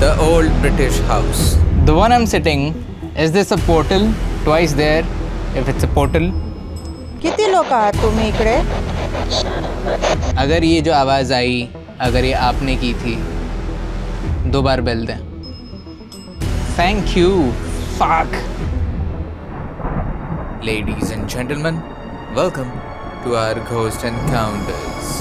The old British house. The one I'm sitting, is this a portal? Twice there, if it's a portal. किती लोक आहात तुम्ही इकडे? अगर ये जो आवाज़ आई, अगर ये आपने की थी, 2 बार बेल दें. Thank you. Fuck. Ladies and gentlemen, welcome to our Ghost Encounters.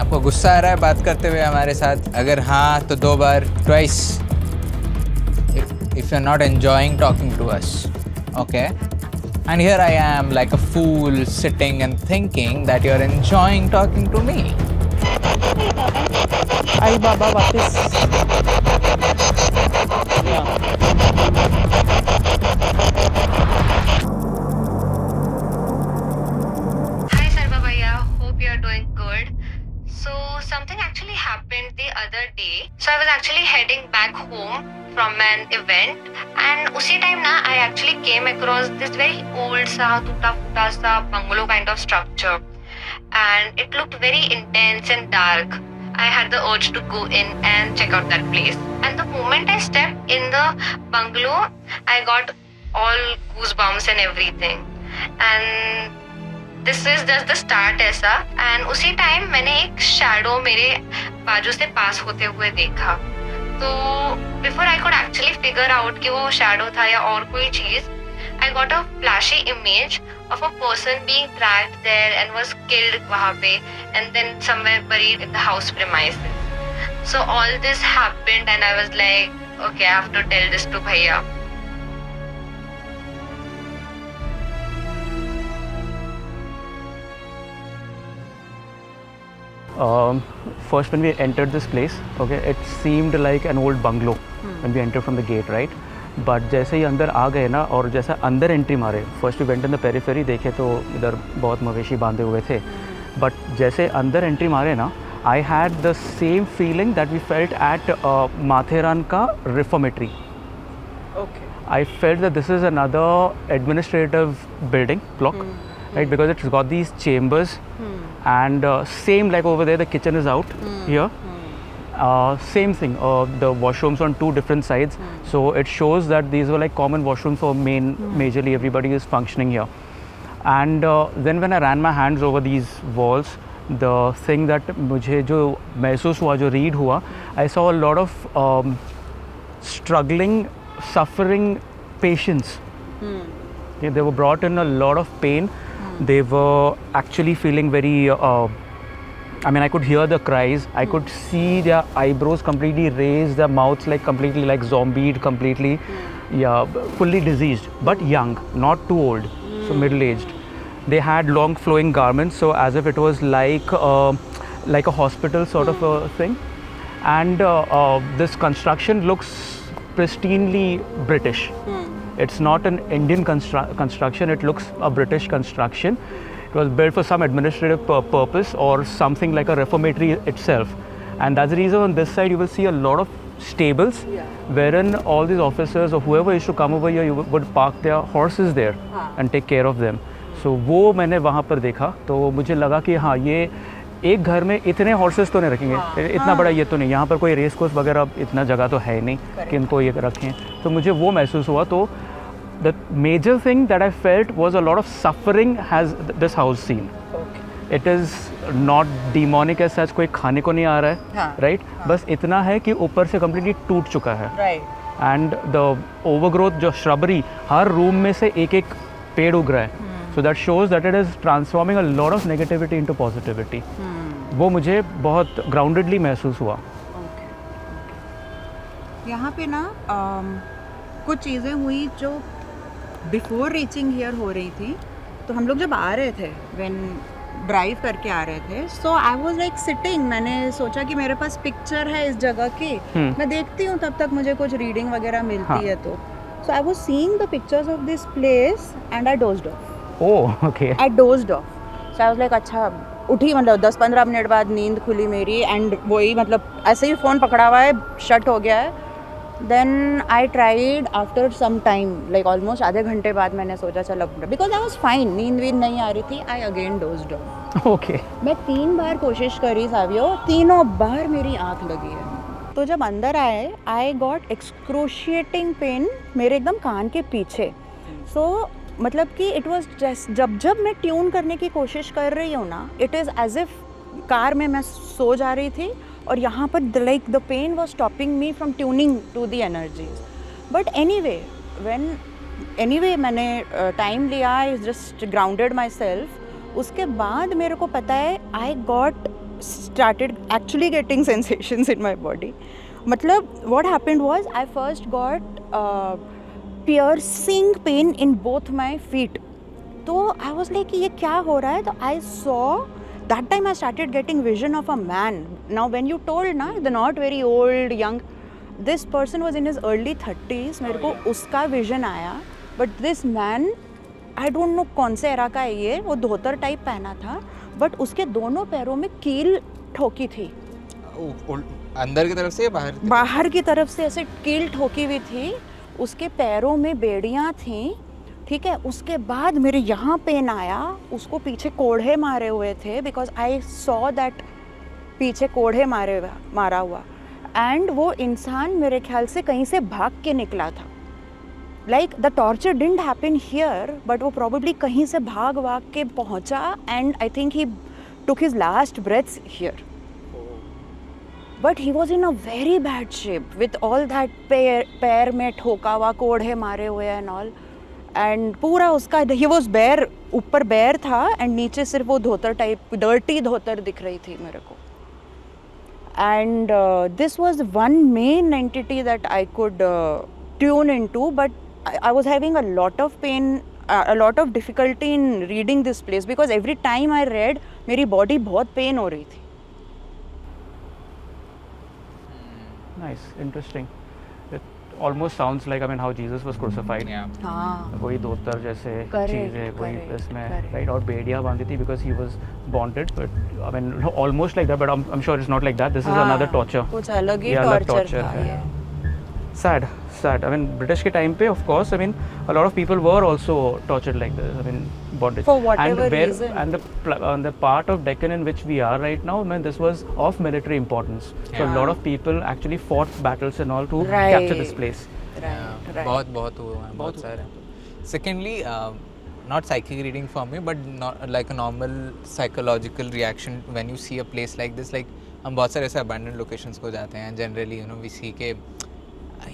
आपको गुस्सा आ रहा है बात करते हुए हमारे साथ? अगर हाँ तो 2 बार, twice. If you're not enjoying talking to us, okay? And here I am like a fool sitting and thinking that you're enjoying talking to me. आई बाबा वापस. Hi Sarva Bhaiya, hope you're doing good. So something actually happened the other day. So I was actually heading back home from an event and usi time na I actually came across this very old sa tuta futa sa bungalow kind of structure and it looked very intense and dark. I had the urge to go in and check out that place. And the moment I stepped in the bungalow, I got all goosebumps and everything. And this is just the start ऐसा. And उसी time मैंने एक shadow मेरे बाजू से पास होते हुए देखा. तो before I could actually figure out कि वो शैडो था या और कोई चीज, I got a flashy image of a person being tracked there and was killed वहां पे and then somewhere buried in the house premises. So all this happened and I was like okay, I have to tell this to भैया. First when we entered this place, okay, it seemed like an old bungalow when we entered from the gate, right? But जैसे ही अंदर आ गए ना और जैसे अंदर entry मारे, first we went in the periphery, देखे तो इधर बहुत मवेशी बांधे हुए थे. बट जैसे अंदर एंट्री मारे ना, I had the same feeling that we felt at Matheran का reformatory. Okay. I felt that this is another administrative building block, right? Because it's got these chambers, and same like over there, the kitchen is out here. Same thing. The washrooms on 2 different sides, so it shows that these were like common washrooms for majorly everybody is functioning here. And then when I ran my hands over these walls, the thing that मुझे जो महसूस हुआ, जो read हुआ, I saw a lot of struggling, suffering patients. Okay, they were brought in a lot of pain. They were actually feeling very I mean, I could hear the cries, I could see their eyebrows completely raised, their mouths like completely like zombied completely. Yeah, fully diseased but young, not too old, so middle aged. They had long flowing garments, so as if it was like a hospital sort of a thing. And this construction looks pristinely British. It's not an Indian construction, it looks a British construction. It was built for some administrative purpose or something like a reformatory itself. And that's the reason on this side you will see a lot of stables, wherein all these officers or whoever used to come over here, you would park their horses there and take care of them. So वो मैंने वहाँ पर देखा, तो मुझे लगा कि हाँ, ये एक घर में इतने हॉर्सेस तो नहीं रखेंगे, इतना बड़ा ये तो नहीं, यहाँ पर कोई रेस कोर्स वगैरह इतना जगह तो है नहीं कि इनको ये रखें. तो मुझे वो महसूस हुआ. तो the major thing that I felt was a lot of suffering has this house seen. Okay. It is not demonic as such, कोई खाने को नहीं आ रहा है, right? बस इतना है कि ऊपर से completely टूट चुका है. Right. And the overgrowth, जो shrubbery, हर रूम में से एक पेड़ उग रहा है. So that shows that it is transforming a lot of negativity into positivity. वो मुझे बहुत groundedly महसूस हुआ. यहाँ पे ना कुछ चीज़ें हुई जो बिफोर रीचिंग हियर हो रही थी. तो हम लोग जब आ रहे थे, व्हेन ड्राइव करके आ रहे थे, सो आई वाज लाइक सिटिंग. मैंने सोचा कि मेरे पास पिक्चर है इस जगह की, मैं देखती हूँ, तब तक मुझे कुछ रीडिंग वगैरह मिलती है. तो so I was seeing the pictures of this place and I dozed off. Oh, okay. I dozed off. So I was like अच्छा, उठी, मतलब 10-15 मिनट बाद नींद खुली मेरी. एंड वही मतलब ऐसे ही फ़ोन पकड़ा हुआ है, शट हो गया है. Then I tried after some time, like almost आधे घंटे बाद मैंने सोचा चल अब, because I was fine, नींद वींद नहीं आ रही थी, I again dozed off. Okay. मैं 3 बार कोशिश करी सावियो, तीनों बार मेरी आँख लगी है. तो जब अंदर आए, I got excruciating pain मेरे एकदम कान के पीछे. So मतलब कि इट वॉज जस्ट जब मैं ट्यून करने की कोशिश कर रही हूँ ना, it is as if car में मैं सो जा रही थी और यहाँ पर like the pain was stopping me from tuning to the energies. But anyway मैंने टाइम लिया, I just grounded myself. उसके बाद मेरे को पता है I got started actually getting sensations in my body. मतलब what happened was I first got piercing pain in both my feet. तो I was like ये क्या हो रहा है. तो I saw that time I started getting vision of a man. Now when you told ना, the not very old young, this person was in his early 30s. मेरे को उसका vision आया. But this man, I don't know कौन से era का है ये, वो धोतर टाइप पहना था, बट उसके दोनों पैरों में कील ठोकी थी. अंदर की तरफ से या बाहर की तरफ से ऐसे कील ठोकी हुई थी. उसके पैरों में बेड़ियाँ थीं, ठीक है. उसके बाद मेरे यहाँ पेन आया, उसको पीछे कोढ़े मारे हुए थे, बिकॉज आई सॉ दैट पीछे कोढ़े मारा हुआ. एंड वो इंसान मेरे ख्याल से कहीं से भाग के निकला था. Like the torture didn't happen here, but वो प्रॉबेबली कहीं से भाग के पहुँचा. And I think he took his last breaths here. But he was in a very bad shape with all that पैर में ठोका हुआ, कोढ़े मारे हुए and all. And पूरा उसका he was bare, ऊपर bare था and नीचे सिर्फ वो धोतर टाइप, डर्टी धोतर दिख रही थी मेरे को. And this was one main entity that I could tune into, but I was having a lot of pain, a lot of difficulty in reading this place, because every time I read मेरी body बहुत pain हो रही थी. Nice, interesting. It almost sounds like, I mean, how Jesus was crucified. Yeah. हाँ. वही धोतर जैसे Correct, चीज़ें वही correct, इसमें, correct. right? और बेड़ियाँ बांधी थी because he was bonded, but I mean almost like that, but I'm sure it's not like that. This is another torture. कुछ अलग ही ये अलग torture था है. ये. Sad. I mean, British के time पे, of course, I mean, a lot of people were also tortured like this. I mean, bondage. For whatever and reason. And the part of Deccan in which we are right now, I mean, this was of military importance. So a lot of people actually fought battles and all to capture this place. Right. बहुत हुए हैं, बहुत सारे. Secondly, not psychic reading for me, but not like a normal psychological reaction when you see a place like this. Like हम बहुत सारे ऐसे abandoned locations को जाते हैं. Generally, you know, we see के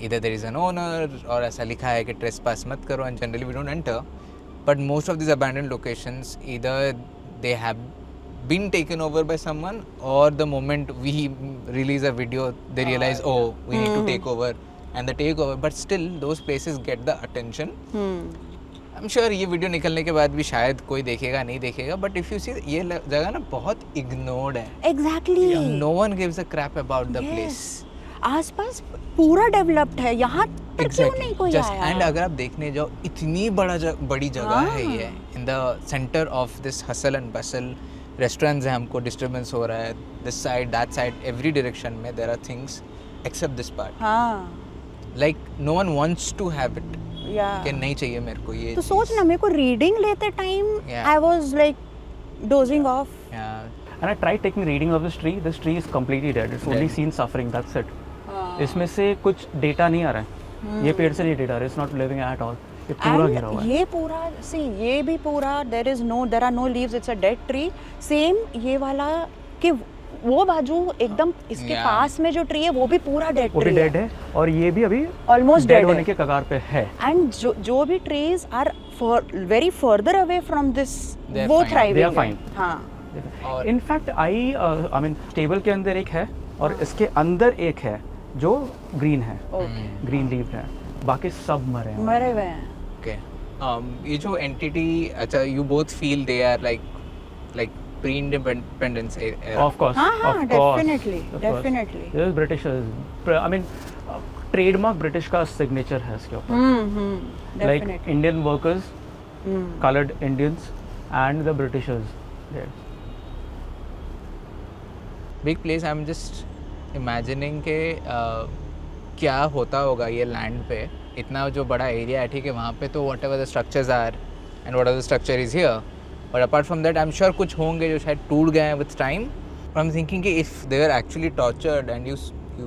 either there is an owner और ऐसा लिखा है कि trespass मत करो, and generally we don't enter. But most of these abandoned locations, either they have been taken over by someone, or the moment we release a video, they realize, oh, we need to take over, and they take over. But still, those places get the attention. I'm sure ये video निकलने के बाद भी शायद कोई देखेगा नहीं देखेगा, but if you see, ये जगह ना बहुत ignored है. Exactly. No one gives a crap about the place. आसपास पूरा डेवलप्ड है, यहाँ पर क्यों नहीं कोई आया? एंड अगर आप देखने जाओ, इतनी बड़ी जगह है ये, in the centre of this hustle and bustle. Restaurants हैं, हमको डिस्टर्बेंस हो रहा है, this side that side, every direction में there are things except this part. Like no one wants to have it, कि नहीं चाहिए मेरे को ये. तो सोच ना, मेरे को रीडिंग लेते time I was like dosing of. And I tried taking reading of this tree. This tree is completely dead. It's only seen suffering. That's it. इसमें से कुछ डेटा नहीं आ रहा है. ये पेड़ से नहीं डेटा आ रहा है. It's not living at all. ये पूरा गिरा हुआ है. ये पूरा see, ये भी पूरा there are no leaves. It's a dead tree. Same ये वाला कि वो बाजू एकदम इसके पास में जो ट्री है वो भी पूरा डेड ट्री है. वो भी डेड है और ये भी अभी ऑलमोस्ट डेड होने के कगार पे है. एंड जो भी trees are very further away from this, वो थ्राइविंग. They are fine. हाँ. इनफैक्ट आई मीन टेबल के अंदर एक है और इसके अंदर एक है जो ग्रीन है, ग्रीन लीफ है, बाकी सब मरे हुए हैं. ओके. ये जो एंटिटी, अच्छा, you both feel they are like pre independence era? Of course, definitely. This Britishers, I mean trademark British का सिग्नेचर है इसके ऊपर. Like Indian workers, coloured Indians and the Britishers. Big place. I'm just imagining के क्या होता होगा ये land पे, इतना जो बड़ा एरिया है, ठीक है, वहाँ पे तो whatever the structures are and whatever the structure is here, but apart from that I am sure कुछ होंगे जो शायद टूट गए हैं with time. I am thinking कि if they are actually tortured and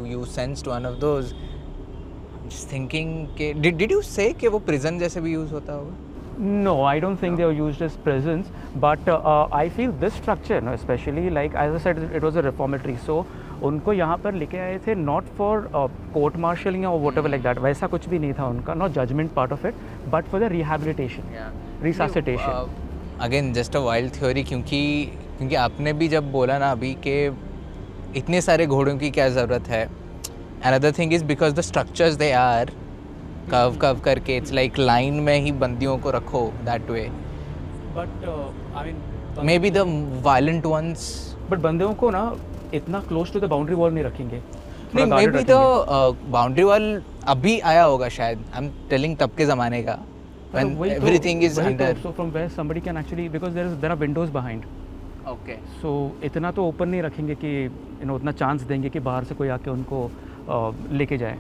you sensed one of those, I'm just thinking कि did you say कि वो prison जैसे भी यूज़ होता होगा? No, I don't think they were used as prisons, but I feel this structure, no, especially like as I said, it was a reformatory, so उनको यहाँ पर लेके आए थे not for court martialing or whatever like that, वैसा कुछ भी नहीं था उनका, not judgment part of it, but for the rehabilitation, resuscitation. Again, just a wild theory, क्योंकि आपने भी जब बोला ना अभी कि इतने सारे घोड़ों की क्या ज़रूरत है. Another thing is because the structures they are curve करके, it's like line में ही बंदियों को रखो that way. But I mean, Maybe the violent ones. but बंदों को ना इतना close to the boundary wall नहीं रखेंगे. नहीं, थोड़ा मे guarded be the boundary wall अभी आया होगा शायद. आई एम टेलिंग तब के ज़माने का when वही तो- everything is वही तो, under. so from where somebody can actually, because there are windows behind, Okay. so इतना तो ओपन नहीं रखेंगे कि उतना चांस देंगे कि बाहर से कोई आके उनको लेके जाए,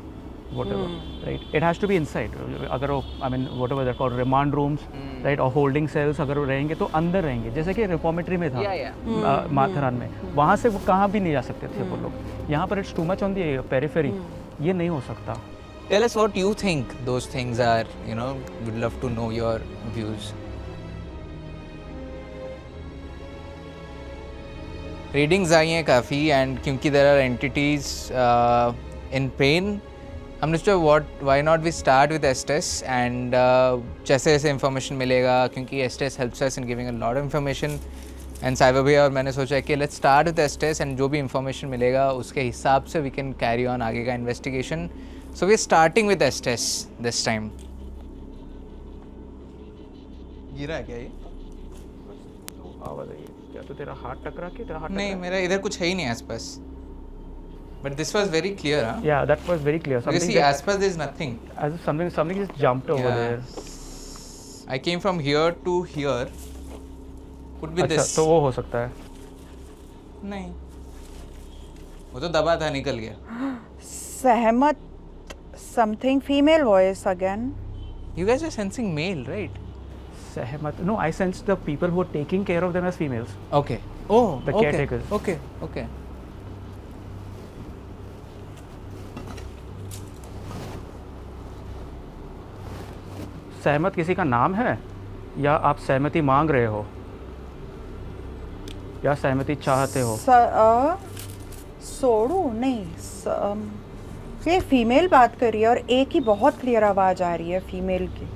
whatever, right? It has to be inside. अगर वो I mean whatever they're called, remand rooms, right, और holding cells अगर रहेंगे तो अंदर रहेंगे, जैसे कि रिफॉर्मेटरी में था. माथेरान में वहाँ से वो कहाँ भी नहीं जा सकते थे वो लोग. यहाँ पर it's too much on the periphery, ये नहीं हो सकता. Tell us what you think those things are, would love to know your views. Readings आई हैं काफ़ी, and क्योंकि there are entities in pain, हमने सोचा why not we start with Estes, and जैसे जैसे information मिलेगा, क्योंकि Estes helps us in giving a lot of information, and cyber भैया और मैंने सोचा कि let's start with Estes, and जो भी information मिलेगा उसके हिसाब से we can carry on आगे का investigation. So we're starting with Estes this time. गिरा है क्या ये? तो आवाज़ आई, क्या तो तेरा हाथ टकरा के तेरा हाथ नहीं, मेरा इधर कुछ है ही नहीं आसपास. But this was very clear, huh? Yeah, that was very clear. Because see, आसपास there is nothing. as if something just jumped over Yeah. there. I came from here to here. Could be अच्छा, this. तो वो हो सकता है. नहीं, वो तो दबा था, निकल गया. सहमत something female voice again. You guys are sensing male, right? सहमत. No, I sensed the people who are taking care of them as females. Okay. Oh, The okay. caretakers. Okay. सहमत किसी का नाम है या आप सहमति मांग रहे हो या सहमति चाहते हो? सोड़ू नहीं, ये फीमेल बात कर रही है और एक ही बहुत क्लियर आवाज आ रही है फीमेल की.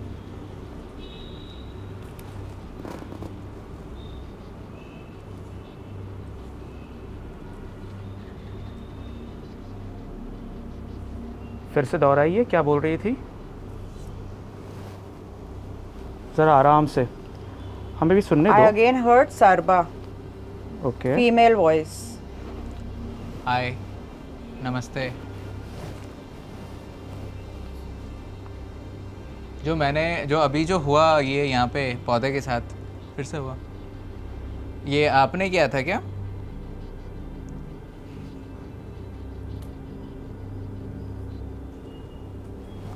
फिर से दोहराइए, क्या बोल रही थी? ज़रा आराम से, हमें भी सुनने I दो. again heard Sarba, okay. female voice. Hi. नमस्ते. जो अभी जो हुआ ये यहाँ पे पौधे के साथ फिर से हुआ, ये आपने किया था क्या?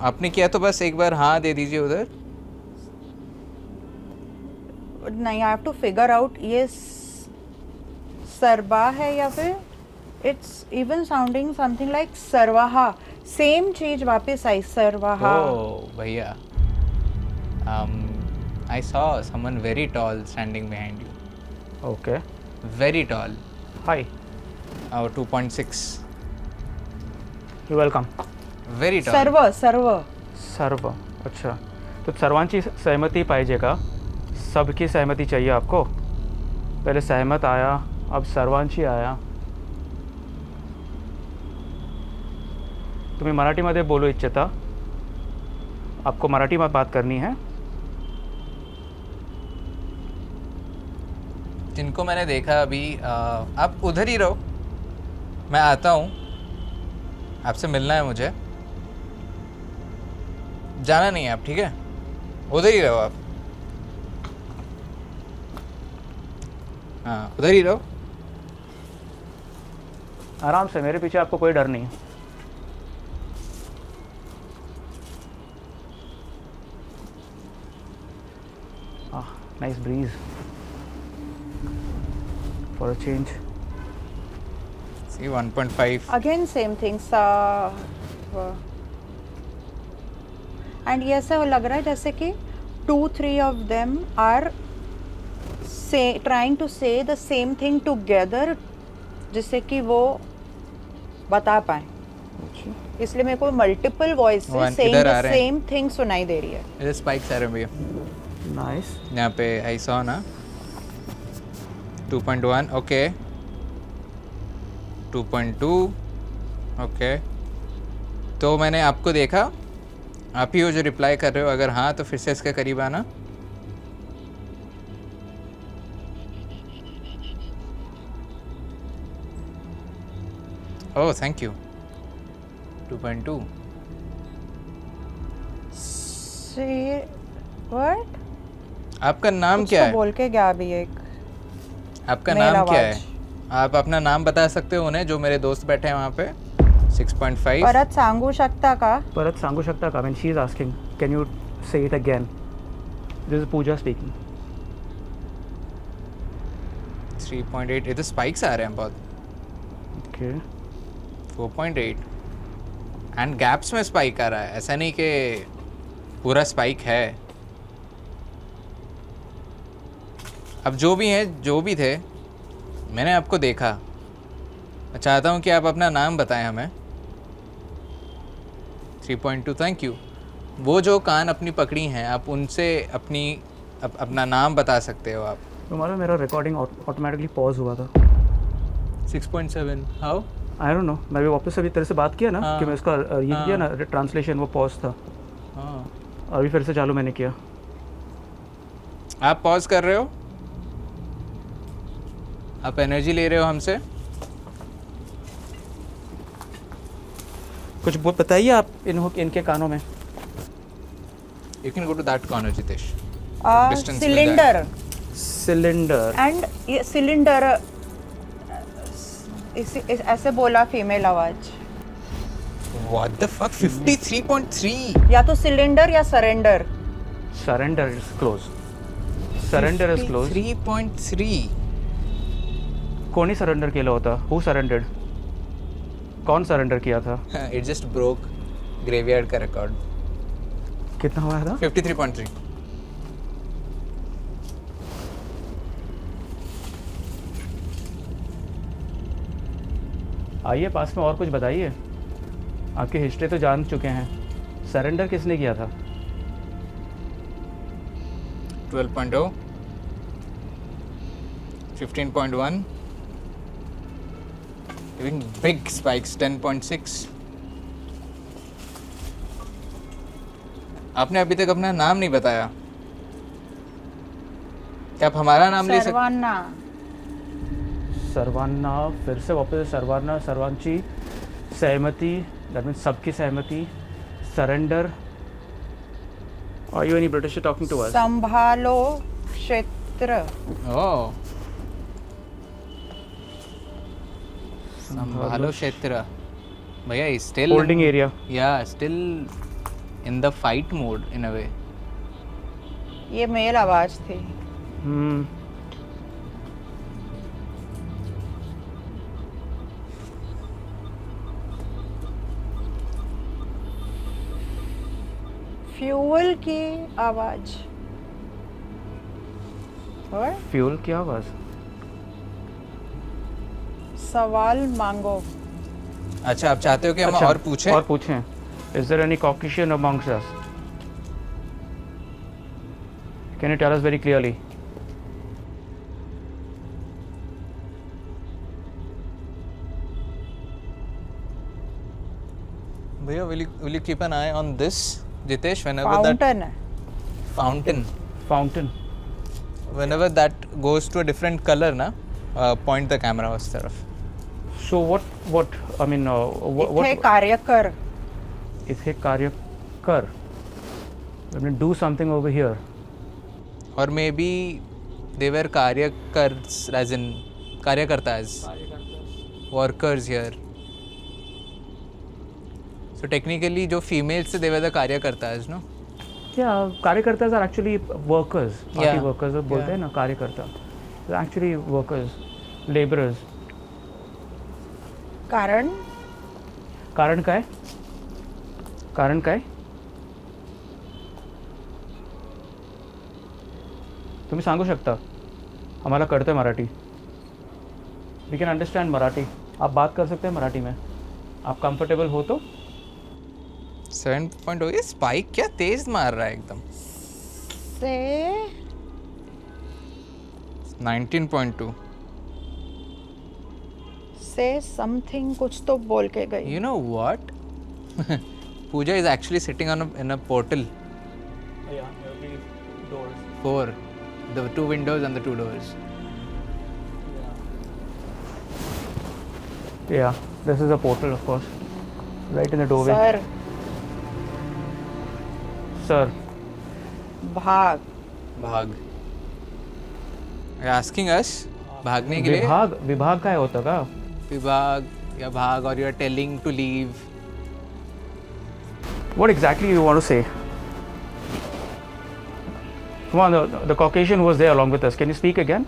आपने किया तो बस एक बार हाँ दे दीजिए उधर. नहीं, I have to figure out ये सरबा है या फिर it's even sounding something like सरवाहा. सेम चीज वापस आई, सरवाहा. Oh, भैया. I saw someone very tall standing behind you. Okay. Very tall. Hi, 2.6. You welcome. Very tall. सर्व सर्व. अच्छा, तो सर्वांची सहमति पाहिजे का? सबकी सहमति चाहिए आपको? पहले सहमत आया, अब सर्वांची आया. तुम्ही मराठीमध्ये बोलू इच्छिता? आपको मराठी में बात करनी है? जिनको मैंने देखा अभी, आप उधर ही रहो, मैं आता हूँ, आपसे मिलना है मुझे. जाना नहीं है आप, ठीक है? उधर ही रहो आप. हाँ, उधर ही रहो. आराम से, मेरे पीछे आपको कोई डर नहीं है. Ah, nice breeze. For a change. See 1.5. Again same thing and ये ऐसा लग रहा है जैसे कि 2-3 of them are trying to say the same thing together, जिससे कि वो बता पाए. इसलिए मेरे को मल्टीपल वॉइस One, सेइंग इधर आ द रहे हैं. सेम थिंग सुनाई दे रही है. इधर स्पाइक्स आ रहे हैं भैया. Nice. यहाँ पे आई सॉ ना 2.1. ओके 2.2. ओके तो मैंने आपको देखा, आप ही हो जो रिप्लाई कर रहे हो. अगर हाँ तो फिर से इसके करीब आना. Oh thank you. 2.2. से व्हाट आपका नाम क्या है? बोल के गया अभी एक. आपका मेल नाम क्या है? आवाज. आप अपना नाम बता सकते हो उन्हें, जो मेरे दोस्त बैठे हैं वहाँ पे. 6.5. परत सांगू शकता का? परत सांगू शकता का? When she is asking, can you say it again? This is Pooja speaking. 3.8. इधर स्पाइक्स आ रहे हैं बहुत. Okay. 4.8. एंड गैप्स में स्पाइक आ रहा है, ऐसा नहीं कि पूरा स्पाइक है. अब जो भी हैं, जो भी थे, मैंने आपको देखा. मैं चाहता हूँ कि आप अपना नाम बताएं हमें. 3.2. Thank you. वो जो कान अपनी पकड़ी हैं, आप उनसे अपना नाम बता सकते हो आप. तुम्हारा मेरा रिकॉर्डिंग ऑटोमेटिकली पॉज हुआ था. 6.7. हाउ? I don't know. मैं भी वापस अभी तेरे से बात किया ना हाँ. कि मैं इसका ये हाँ. किया ना ट्रांसलेशन, वो पॉज था. हाँ अभी फिर से चालू मैंने किया. आप पॉज कर रहे हो, आप एनर्जी ले रहे हो हमसे. कुछ बताइए आप इनके कानों में. You can go to that corner, Jitesh. Distance with cylinder cylinder. And ये सिलेंडर ऐसे बोला फीमेल आवाज. What the fuck? 53.3. या तो सिलेंडर या surrender. Surrender is close. Surrender is close. 3.3. कोणी सरेंडर केलं होतं? Who surrendered? कौन सरेंडर किया था? It just broke graveyard का record. कितना हुआ था? 53.3. आइए पास में और कुछ बताइए. आपकी हिस्ट्री तो जान चुके हैं. सरेंडर किसने किया था? 12.0. 15.1. Even big spikes. 10.6. आपने अभी तक अपना नाम नहीं बताया. क्या आप हमारा नाम ले सकते? सर्वाना. सर्वाना. फिर से वापस सर्वाना. सर्वांची सहमति. दैट मीन्स सबकी सहमति. Surrender. Are you any British talking to us? संभालो क्षेत्र. ओह. संभालो क्षेत्र. भैया still holding area. Yeah, still in the fight mode in a way. ये मेल आवाज थी. फ्यूल की आवाज. और फ्यूल की आवाज. सवाल मांगो. अच्छा, आप चाहते हो कि हम अच्छा, और पूछें? और पूछें. Is there any Caucasian amongst us? Can you tell us very clearly? भैया, will you keep an eye on this, Jitesh? Whenever that fountain है. fountain, Fountain. whenever that goes to a different color, na, point the camera उस तरफ. So what I mean इथे what कार्य कर. इथे कार्य कर. I mean do something over here. Or maybe they were karyakars, as in karyakartas, workers here. So technically, जो females थे, they were the karyakartas, no? क्या कार्यकर्ताज are actually workers, party Yeah. Workers बोलते हैं ना कार्यकर्ता, एक्चुअली वर्कर्स, लेबरर्स. कारण कारण काय? कारण काय? तुम्ही सांगू शकता? आम्हाला कळतं Marathi. We can understand Marathi. आप बात कर सकते हैं मराठी में. आप कंफर्टेबल हो तो? 7.0 ये स्पाइक क्या तेज मार रहा है एकदम. से 19.2. से समथिंग कुछ तो बोल के गई. You know what? Pooja is actually sitting on in a portal. doors. 4. The 2 windows and the 2 doors. Yeah, this is a portal, of course, right in the doorway. Sir Sir, भाग. भाग. You're asking us भागने के लिए विभाग काय होतं का? विभाग या भाग और you're telling to leave. What exactly you want to say? Come on, the Caucasian was there along with us. Can you speak again?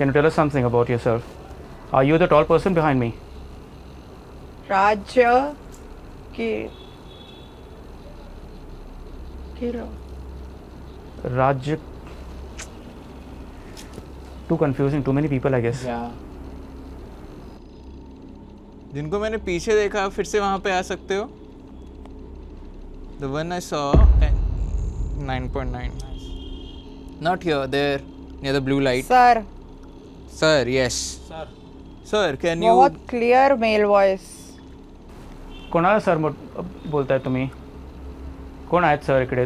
Can you tell us something about yourself? Are you the tall person behind me? राज्य की Rajya. Too confusing. Too many people, I guess. जिनको मैंने पीछे देखा फिर से वहाँ पे आ सकते हो. The one I saw 9.9. Not here, there near the blue light. Sir Sir, yes. Sir, can you? बहुत क्लियर मेल वॉइस. कोणाला सर बोलताय तुम्ही? कोण आहेत सर इकडे?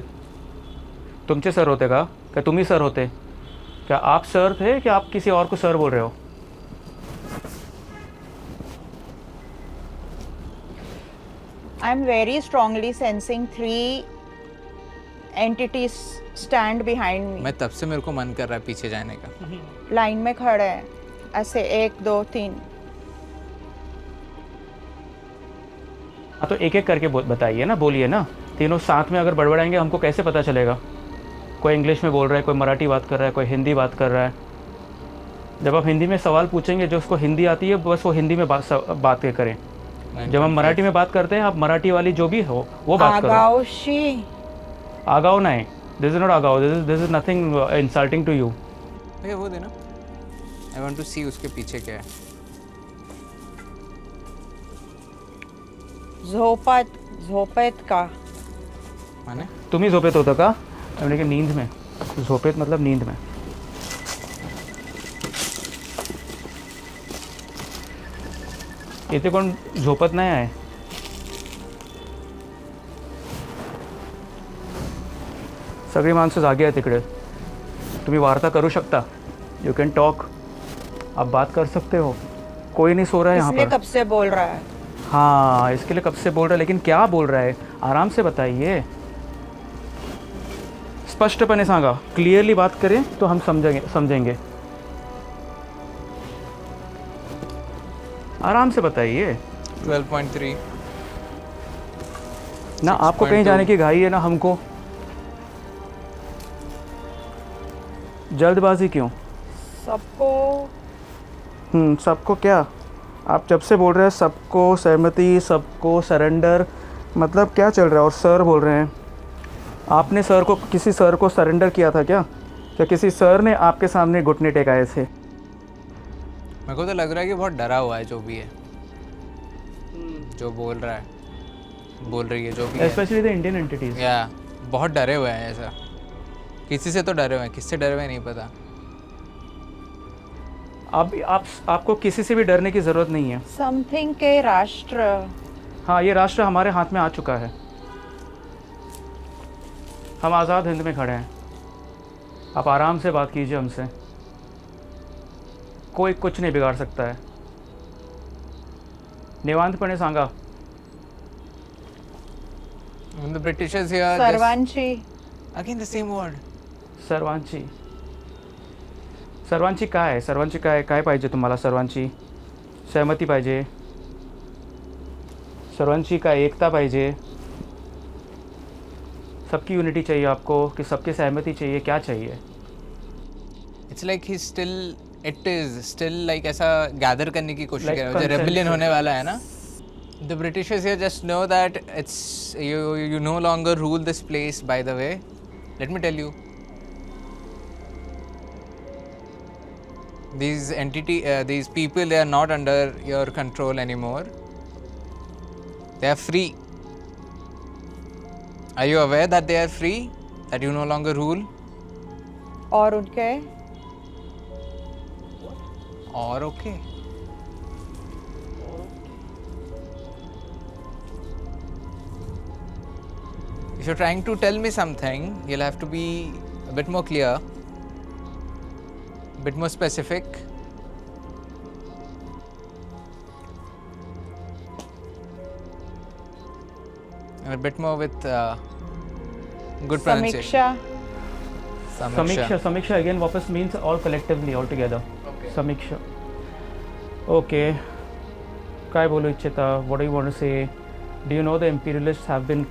तुमचे सर होते का? क्या तुम ही सर होते? क्या आप सर थे कि आप किसी और को सर बोल रहे हो? I am very strongly sensing 3 entities stand behind me. मैं तब से मेरे को मन कर रहा है पीछे जाने का. लाइन में खड़े हैं ऐसे 1 2 3. हाँ तो एक एक करके बताइए ना, बोलिए ना. तीनों साथ में अगर बड़बड़ाएंगे हमको कैसे पता चलेगा? कोई इंग्लिश में बोल रहा है, कोई मराठी बात कर रहा है, कोई हिंदी बात कर रहा है. जब आप हिंदी में सवाल पूछेंगे जो उसको हिंदी आती है बस वो हिंदी में बात करें. जब हम मराठी में बात करते हैं आप मराठी वाली जो भी हो वो बात करो. आगावशी. आगाव नहीं. दिस इज नॉट आगाव. This is nothing insulting to you. भैया वो देना. आई वांट टू सी उसके पीछे क्या है. झोपेत का. माने तुम्ही झोपेत होतं का? म्हणजे की नींद में. झोपेत मतलब नींद में. इथे कोण झोपत नाही आहे. सगळी माणसं जागी आहेत तिकडे. तुम्ही वार्ता करू शकता. You can talk. आप बात कर सकते हो. कोई नहीं सो रहा है यहाँ इसलिए पर. कब से बोल रहा है. हाँ इसके लिए कब से बोल रहा है, लेकिन क्या बोल रहा है आराम से बताइए. स्पष्टपणे सांगा. क्लियरली बात करें तो हम समझेंगे. आराम से बताइए 12.3. ना. आपको कहीं जाने की घाई है ना हमको. जल्दबाजी क्यों? सबको क्या? आप जब से बोल रहे हैं सबको सहमति, सबको सरेंडर, मतलब क्या चल रहा है? और सर बोल रहे हैं. आपने किसी सर को सरेंडर किया था क्या? क्या किसी सर ने आपके सामने घुटने टेकाए थे? मेरे को तो लग रहा है कि बहुत डरा हुआ है जो भी है. जो बोल रहा है, बोल रही है जो भी है. Specially the Indian entities. या बहुत डरे हुए हैं ऐसा. किसी से तो डरे हुए हैं, किससे डरे हुए हैं नहीं पता. आपको किसी से भी डरने की ज़रूरत नहीं है. समथिंग के राष्ट्र. हाँ ये राष्ट्र हमारे हाथ में आ चुका है. हम आज़ाद हिंद में खड़े हैं. आप आराम से बात कीजिए हमसे. कोई कुछ नहीं बिगाड़ सकता है. निवांतपणे सांगा. When the Britishers here सर्वांची. again the same word. सर्वांची. सर्वांची काय आहे? सर्वांची काय पाहिजे तुम्हाला? सर्वांची सहमती पाहिजे. सर्वांची काय एकता पाहिजे. सबकी यूनिटी चाहिए आपको कि सबकी सहमति चाहिए, क्या चाहिए? It's like he's still, it is still like ऐसा gather करने की कोशिश Like कर रहा है, जो consensus. rebellion होने वाला है ना. The Britishers here just know that it's you no longer rule this place. By the way, let me tell you, these people, they are not under your control anymore. They are free. Are you aware that they are free? That you no longer rule? और उनके Or okay. If you're trying to tell me something, you'll have to be a bit more clear, a bit more specific. And a bit more with good pronunciation. समीक्षा समीक्षा again वापस means all collectively, all together. Okay. समीक्षा. Okay. काय बोलू इच्छिता? What do you want to say? Do you know the imperialists have been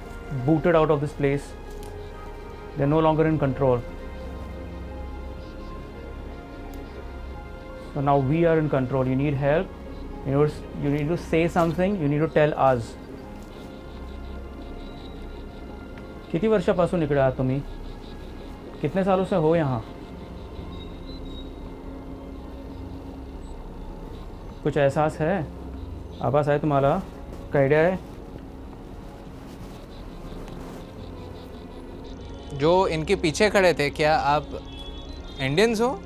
booted out of this place? They're no longer in control. So now we are in control. You need help. You need to say something. You need to tell us. किती वर्षापासून इकडे आहात तुम्ही? कितने सालों से हो यहाँ? कुछ एहसास है? आवाज आहे तुम्हाला? काय आयडिया आहे? जो इनके पीछे खड़े थे, क्या आप इंडियंस हो?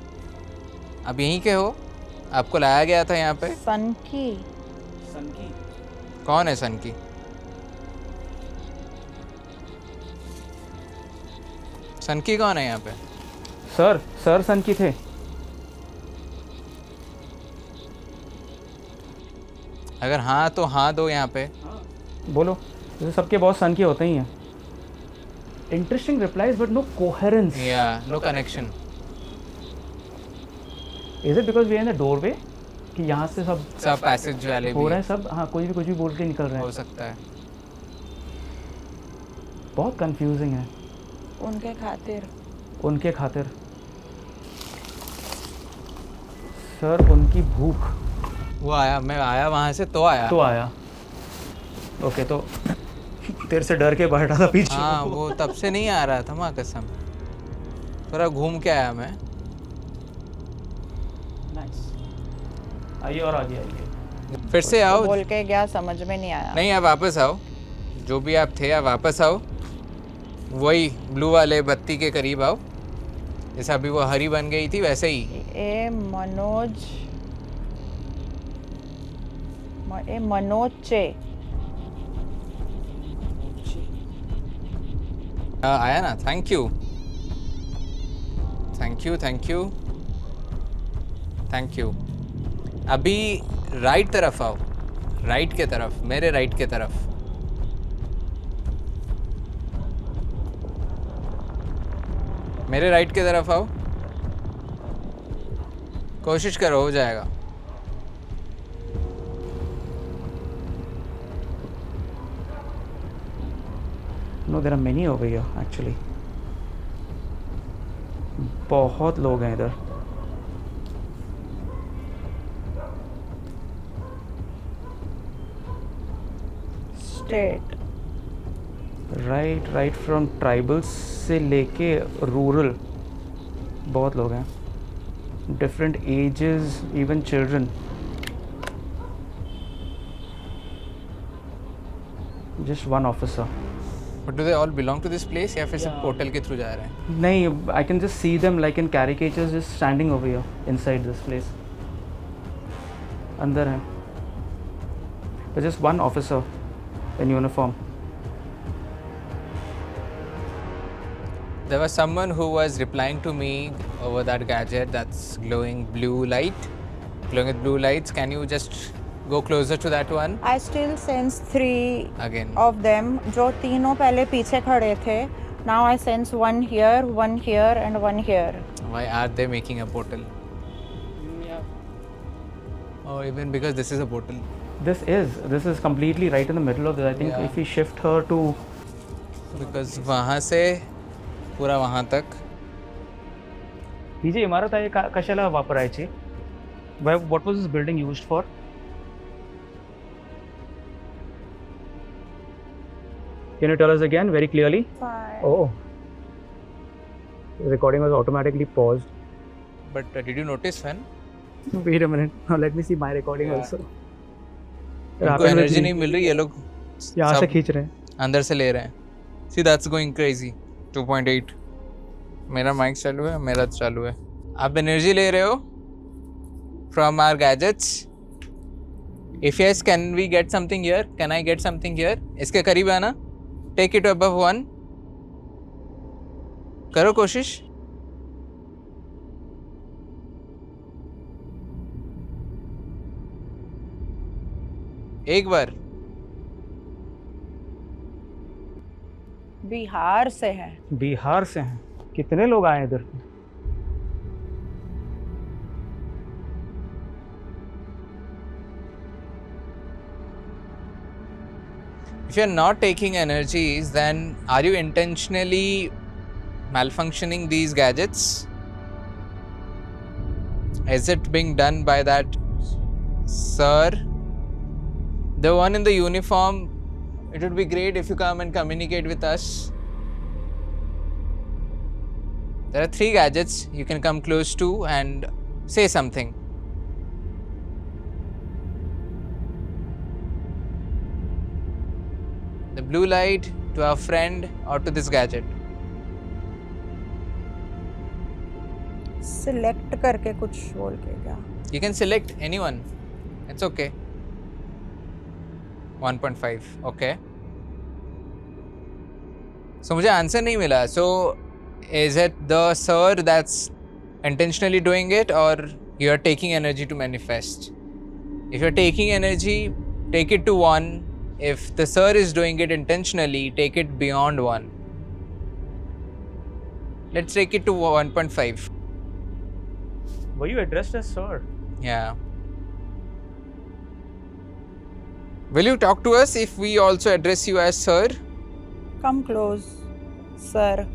आप यहीं के हो? आपको लाया गया था यहाँ पे? सनकी कौन है सनकी? सनकी कौन है यहाँ पे? सर सन की थे. अगर हाँ तो हाँ दो यहाँ पे. बोलो. जैसे सबके बॉस सन के होते ही हैं. Interesting replies but no coherence. Yeah, no connection. Is it because we are in the doorway? कि यहाँ से सब पैसेज वाले हो रहे भी हैं सब. हाँ, कोई भी कुछ भी बोल के निकल रहे हो हैं. सकता है. बहुत कंफ्यूजिंग है. उनके खातिर सर उनकी भूख वो आया, मैं आया वहाँ से तो आया. तो आया. ओके तो तेरे से डर के बैठा था पीछे. हाँ, वो तब से नहीं आ रहा था, माँ कसम. थोड़ा घूम के आया मैं. आइए और आगे आइए. फिर से आओ. बोल के गया, समझ में नहीं आया. नहीं, आप वापस आओ. जो भी आप थे, आप वापस आओ. वही ब्लू वाले बत्ती के करीब आओ. जैसे अभी वो हरी बन गई थी वैसे ही. मनोज आया ना. Thank you. Thank you. Thank you. Thank you. अभी राइट तरफ आओ. राइट के तरफ, मेरे राइट के तरफ. मेरे राइट की तरफ आओ. कोशिश करो, हो जाएगा. No there are many over here actually. बहुत लोग हैं इधर. स्टेट राइट फ्रॉम ट्राइबल्स से लेके रूरल बहुत लोग हैं. Different ages, even children. Just one officer. But do they all belong to this place या फिर सब पोर्टल के थ्रू जा रहे हैं? नहीं, I can just see them like in caricatures just standing over here inside this place. अंदर हैं. Just one officer in uniform. There was someone who was replying to me over that gadget that's glowing blue light, glowing with blue lights. Can you just go closer to that one I still sense 3 again? of them. जो तीनों पहले पीछे खड़े थे. Now I sense one here, and one here. Why are they making a portal? Oh, even because this is a portal. This is completely right in the middle of this. I think Yeah. if we shift her to because वहाँ से पूरा वहाँ तक ही जी इमारत आहे कशाला वापरायची? What was this building used for? Can you tell us again very clearly? Oh. The recording was automatically paused. but did you notice when Wait a minute. Now let me see my recording Yeah. also. इनको energy नहीं मिल रही, ये लोग यहाँ से सब खींच रहे हैं. अंदर से ले रहे हैं. See that's going crazy. 2.8 मेरा माइक चालू है, मेरा चालू है. आप एनर्जी ले रहे हो from our gadgets. If yes, can we get something here? Can I get something here? इसके करीब आना. Take it above 1. करो कोशिश. एक बार. बिहार से है. बिहार से हैं. कितने लोग आए इधर? If you're not taking energies, then are you intentionally malfunctioning these gadgets? Is it being done by that sir? The one in the uniform, it would be great if you come and communicate with us. There are 3 gadgets you can come close to and say something. The blue light to our friend or to this gadget. Select करके कुछ बोल के क्या? You can select anyone. It's okay. 1.5. Okay. So मुझे answer नहीं मिला. So is it the sir that's intentionally doing it, or you are taking energy to manifest? If you're taking energy, take it to 1. If the sir is doing it intentionally, take it beyond 1. Let's take it to 1.5. Were you addressed as sir? Yeah. Will you talk to us if we also address you as sir? Come close, sir.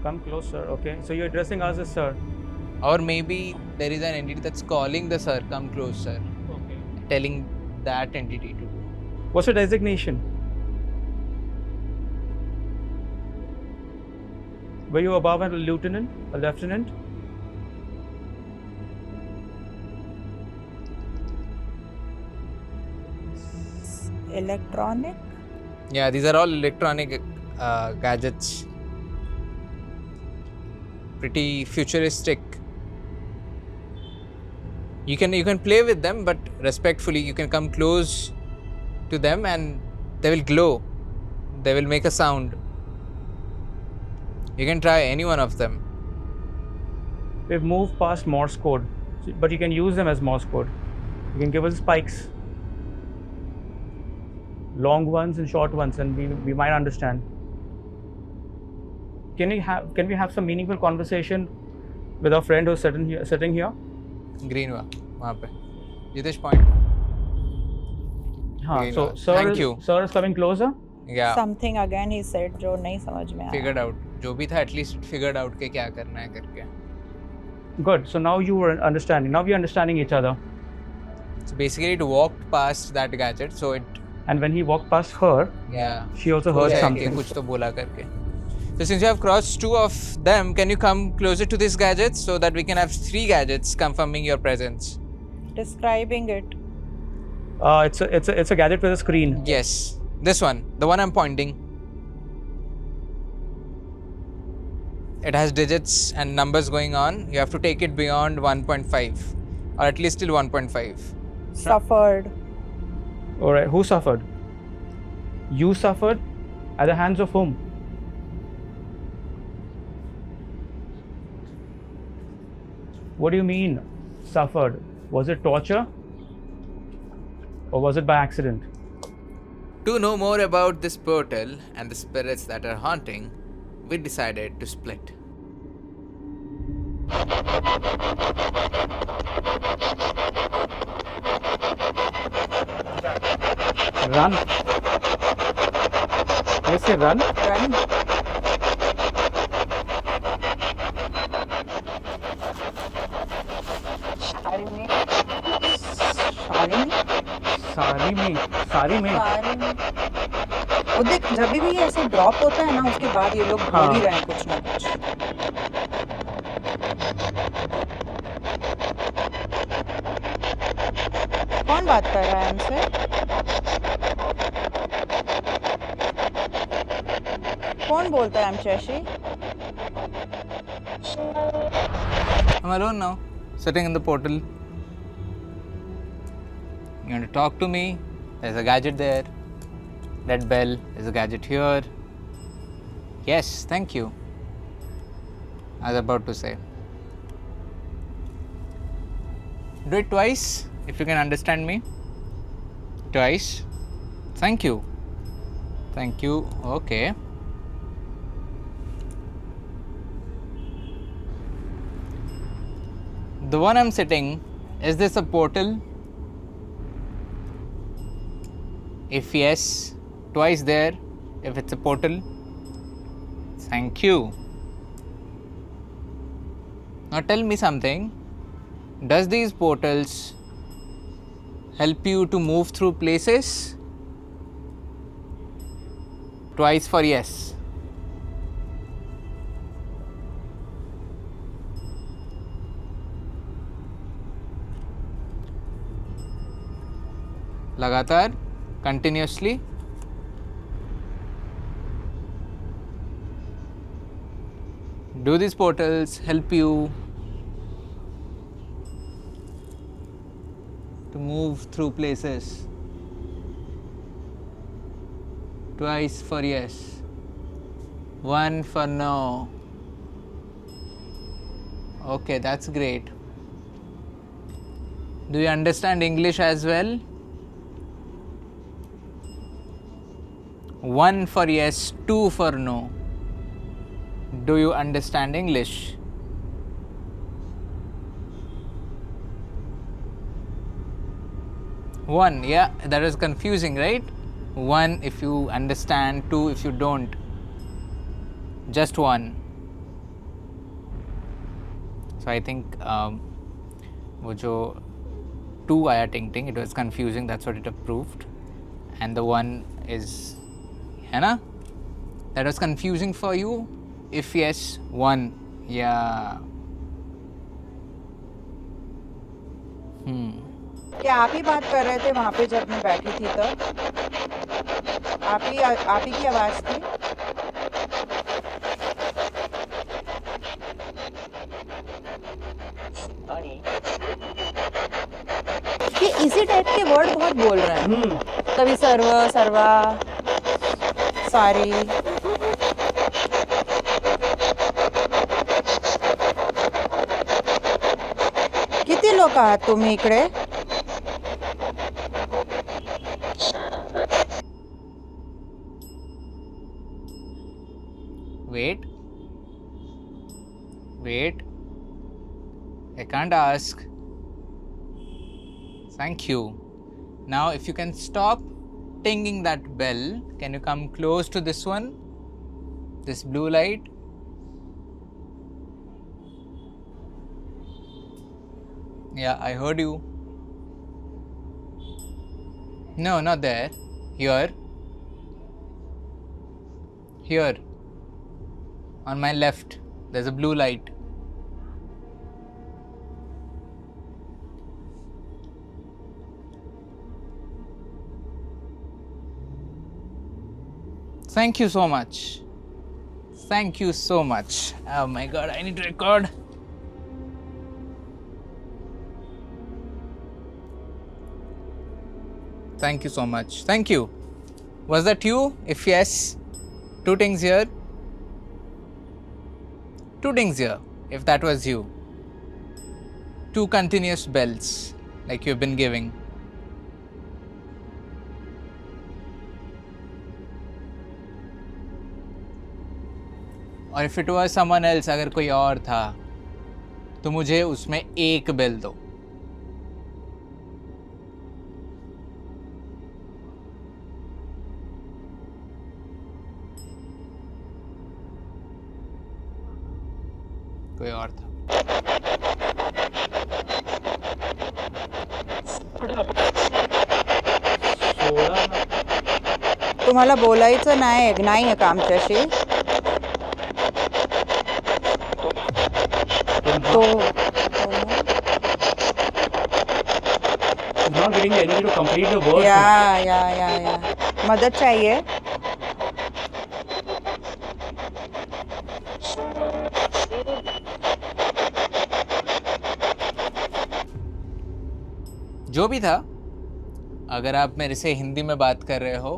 Come closer. Okay. So you're addressing us as sir. Or maybe there is an entity that's calling the sir, come close, sir. Okay. Telling that entity to do. What's your designation? Were you above a lieutenant, a lieutenant? Electronic. Yeah, these are all electronic gadgets. Pretty futuristic. You can play with them, but respectfully, you can come close to them and they will glow. They will make a sound. You can try any one of them. We've moved past Morse code, but you can use them as Morse code. You can give us spikes, long ones and short ones, and we might understand. Can we have some meaningful conversation with our friend who's sitting here? Green वहाँ पे. Jitesh point. हाँ. Green So one. sir, Thank you. Sir is coming closer. Yeah. Something again he said जो नहीं समझ में आया. Figured out. जो भी था at least figured out के क्या करना है करके. Good. So now you are understanding. Now we are understanding each other. So basically it walked past that gadget, so it And when he walked past her, yeah. she also heard कि something. कुछ तो बोला करके. So since you have crossed 2 of them, can you come closer to this gadget so that we can have 3 gadgets confirming your presence? Describing it. It's a gadget with a screen. Yes, this one, the one I'm pointing. It has digits and numbers going on. You have to take it beyond 1.5 or at least till 1.5. Suffered. All right. Who suffered? You suffered at the hands of whom? What do you mean, suffered? Was it torture? Or was it by accident? To know more about this portal and the spirits that are haunting, we decided to split. Run. I say run. Run. Sharini. Sharini. सारी में वो देख जब भी ये ऐसे drop होता है ना उसके बाद ये लोग बोल ही रहे हैं कुछ ना कुछ. कौन बात कर रहा है हमसे? कौन बोलता है हमसे? I'm alone now, sitting in the portal. You want to talk to me? There's a gadget there. That bell is a gadget here. Yes, thank you. I was about to say. Do it twice if you can understand me. Twice. Thank you. Thank you. Okay. The one I'm sitting, is this a portal? If yes, twice there. If it's a portal, thank you. Now tell me something. Does these portals help you to move through places? Twice for yes. लगातार, continuously. Do these portals help you to move through places? Twice for yes, one for no. Okay, that's great. Do you understand English as well? One for yes, two for no. Do you understand English? One, yeah, that is confusing, right? One if you understand, two if you don't. Just one. So I think वो जो two आया टिंग टिंग, it was confusing, that's what it approved. And the one is, है ना? That was confusing for you? If yes, one. Yeah. क्या आप ही बात कर रहे थे वहाँ पे जब मैं बैठी थी तब? आप ही की आवाज़ थी? ये इसी टाइप के वर्ड बहुत बोल रहे हैं. कभी सर्व, सर्वा, सारी. किती लोक आहात तुम्ही इकडे? Wait. Wait. I can't ask. Thank you. Now, if you can stop tinging that bell, can you come close to this one? This blue light? Yeah, I heard you. No, not there. Here. Here. On my left, there's a blue light. Thank you so much. Thank you so much. Oh my god, I need to record. Thank you so much. Thank you. Was that you? If yes, two things here. Two things here, if that was you. Two continuous bells, like you've been giving. और if it was someone else, अगर कोई और था, तो मुझे उसमें एक bell दो. कोई और था। तुम्हाला बोलायचं नाही का आमच्याशी? तो Not getting the energy to complete the work. या मदद चाहिए? जो भी था, अगर आप मेरे से हिंदी में बात कर रहे हो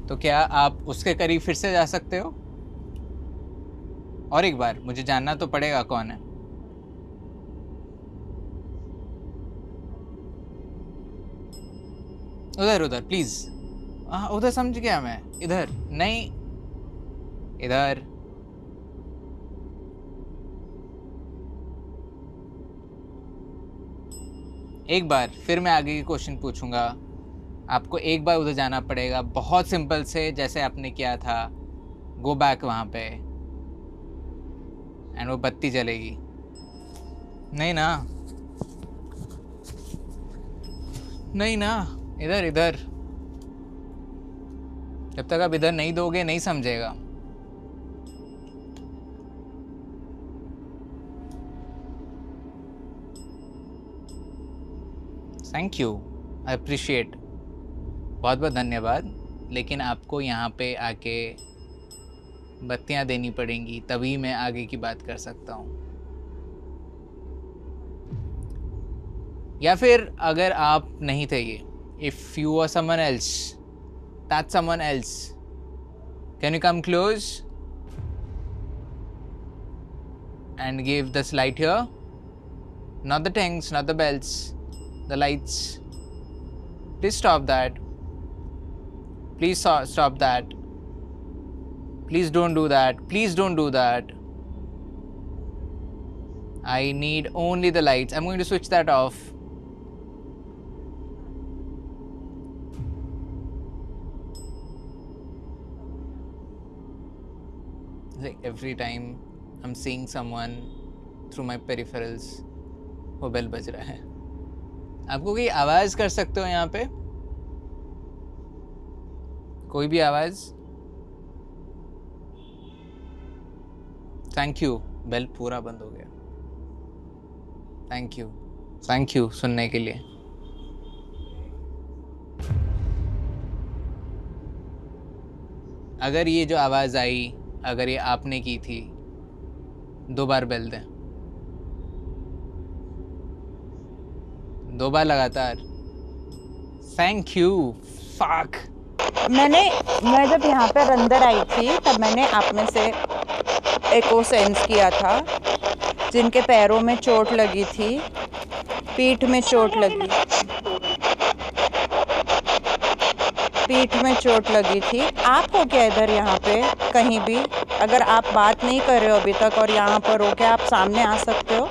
तो क्या आप उसके करीब फिर से जा सकते हो? और एक बार मुझे जानना तो पड़ेगा कौन है। उधर उधर प्लीज। हाँ उधर समझ गया मैं, इधर नहीं, इधर। एक बार फिर मैं आगे की क्वेश्चन पूछूंगा, आपको एक बार उधर जाना पड़ेगा, बहुत सिंपल से, जैसे आपने किया था। गो बैक वहाँ पे एंड वो बत्ती जलेगी। नहीं ना, नहीं ना, इधर इधर। जब तक आप इधर नहीं दोगे नहीं समझेगा। थैंक यू, आई अप्रिशिएट, बहुत बहुत धन्यवाद। लेकिन आपको यहाँ पे आके बत्तियाँ देनी पड़ेंगी, तभी मैं आगे की बात कर सकता हूँ। या फिर अगर आप नहीं थे ये, if you are someone else, that someone else, can you come close and give this light here? Not the things, not the bells, the lights. Please stop that. Please stop that. Please don't do that. Please don't do that. I need only the lights. I'm going to switch that off. Like every time I'm seeing someone through my peripherals, वो bell बज रहा है। आपको कोई आवाज कर सकते हो यहाँ पे? कोई भी आवाज? थैंक यू, बेल पूरा बंद हो गया। थैंक यू सुनने के लिए। अगर ये जो आवाज आई, अगर ये आपने की थी, 2 बार बेल दें, 2 बार लगातार। Thank you. फक। मैं जब यहाँ पे अंदर आई थी तब मैंने आप में से एक को सेंस किया था जिनके पैरों में चोट लगी थी, पीठ में चोट लगी थी। आप हो क्या इधर यहाँ पे कहीं भी? अगर आप बात नहीं कर रहे हो अभी तक और यहाँ पर हो, क्या आप सामने आ सकते हो?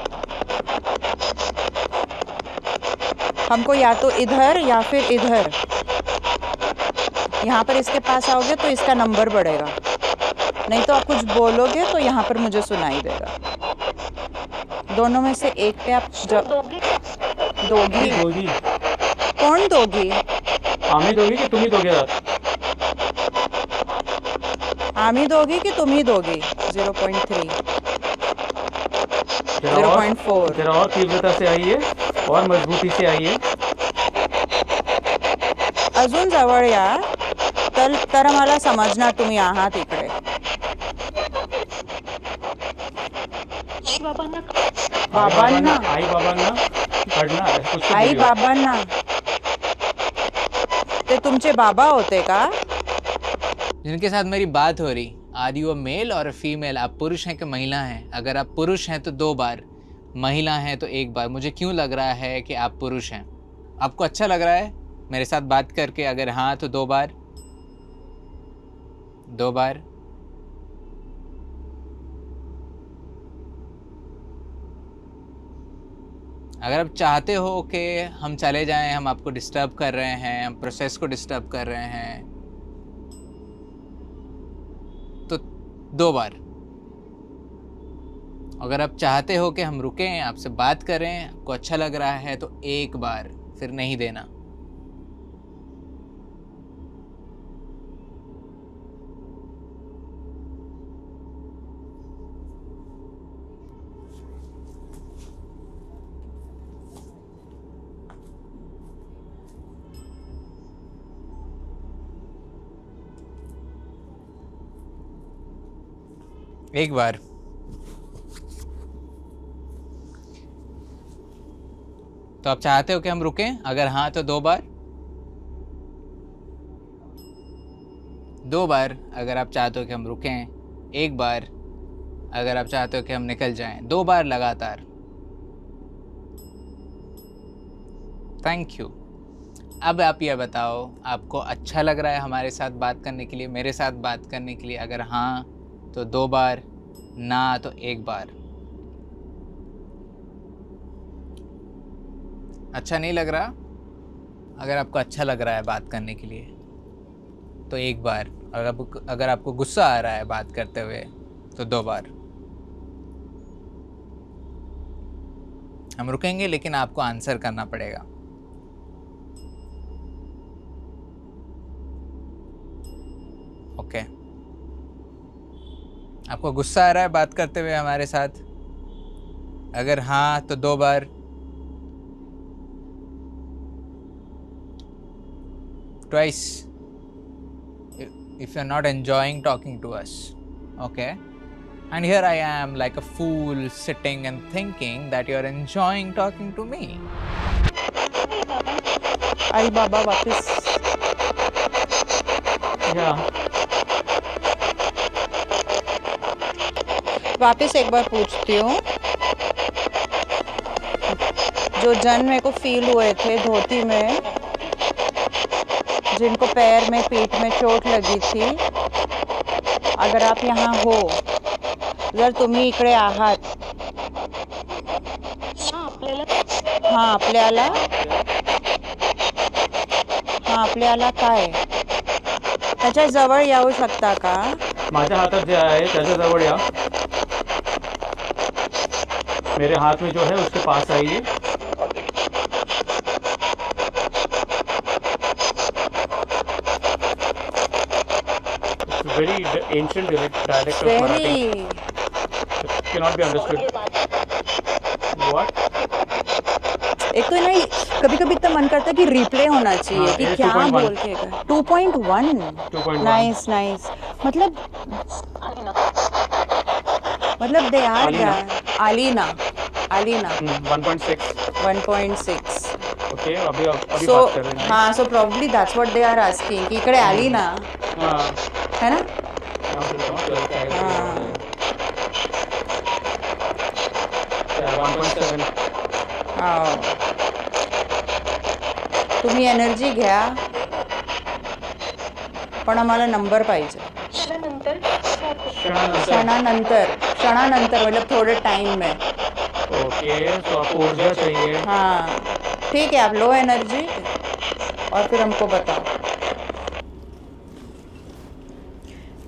हमको या तो इधर या फिर इधर, यहाँ पर इसके पास आओगे तो इसका नंबर बढ़ेगा, नहीं तो आप कुछ बोलोगे तो यहाँ पर मुझे सुनाई देगा। दोनों में से एक पे आप दोगी। कौन दोगी? आमी दोगी कि तुम ही दोगे? आमी दोगी कि तुम ही दोगी? 0.3, 0.4। जरा और तीव्रता से आइए और मजबूती से आइए। अजून जवळ या, तर मला समजणार तुम्ही आहात इकडे। बाबांना आई बाबांना ते तुमचे बाबा होते का? जिनके साथ मेरी बात हो रही, आर यू अ मेल और अ फीमेल? आप पुरुष हैं कि महिला हैं? अगर आप पुरुष हैं तो 2 बार, महिला हैं तो 1 बार। मुझे क्यों लग रहा है कि आप पुरुष हैं? आपको अच्छा लग रहा है मेरे साथ बात करके? अगर हाँ तो 2 बार, 2 बार। अगर आप चाहते हो कि हम चले जाएं, हम आपको डिस्टर्ब कर रहे हैं, हम प्रोसेस को डिस्टर्ब कर रहे हैं, तो 2 बार। अगर आप चाहते हो कि हम रुकें, आपसे बात करें, आपको अच्छा लग रहा है तो 1 बार, फिर नहीं देना। एक बार। तो आप चाहते हो कि हम रुकें? अगर हाँ तो 2 बार। 2 बार अगर आप चाहते हो कि हम रुकें। 1 बार अगर आप चाहते हो कि हम निकल जाएं। 2 बार लगातार। Thank you. अब आप ये बताओ, आपको अच्छा लग रहा है हमारे साथ बात करने के लिए, मेरे साथ बात करने के लिए? अगर हाँ तो 2 बार, ना तो 1 बार। अच्छा नहीं लग रहा? अगर आपको अच्छा लग रहा है बात करने के लिए तो 1 बार। अगर आपको गुस्सा आ रहा है बात करते हुए तो 2 बार। हम रुकेंगे लेकिन आपको आंसर करना पड़ेगा। ओके। आपको गुस्सा आ रहा है बात करते हुए हमारे साथ? अगर हाँ तो 2 बार। Twice if you're not enjoying talking to us. Okay. And here I am like a fool sitting and thinking that you're enjoying talking to me. आई बाबा वापस। Yeah. वापस एक बार पूछती हूँ, जो जन मेरे को फील हुए थे धोती में, जिनको पैर में पीठ में चोट लगी थी, अगर आप यहाँ हो, जर तुम्ही इकडे आहात, हां आपल्याला काय त्याच्या जवळ येऊ शकता का? माझ्या हातात जे आहे त्याच्या जवळ या, मेरे हाथ में जो है उसके पास आइए। Very ancient dialect of Marathi. Very. Cannot be understood. What? एक तो ना कभी कभी इतना मन करता है कि रिप्ले होना चाहिए हाँ, कि ये क्या 2.1 बोल के 2.1 2.1 नाइस नाइस मतलब they are Alina. Alina 1.6. 1.6 okay, अभी सो बात कर रहे हैं। हाँ so probably that's what they are asking कि इकडे आली ना, हाँ, है ना? हाँ। 1.7. हाँ तुम्ही एनर्जी घ्या, पण आम्हाला नंबर पाहिजे क्षणानंतर मतलब थोड़े टाइम में। ओके, तो आपको ऊर्जा चाहिए। हाँ ठीक है, आप लो एनर्जी और फिर हमको बताओ।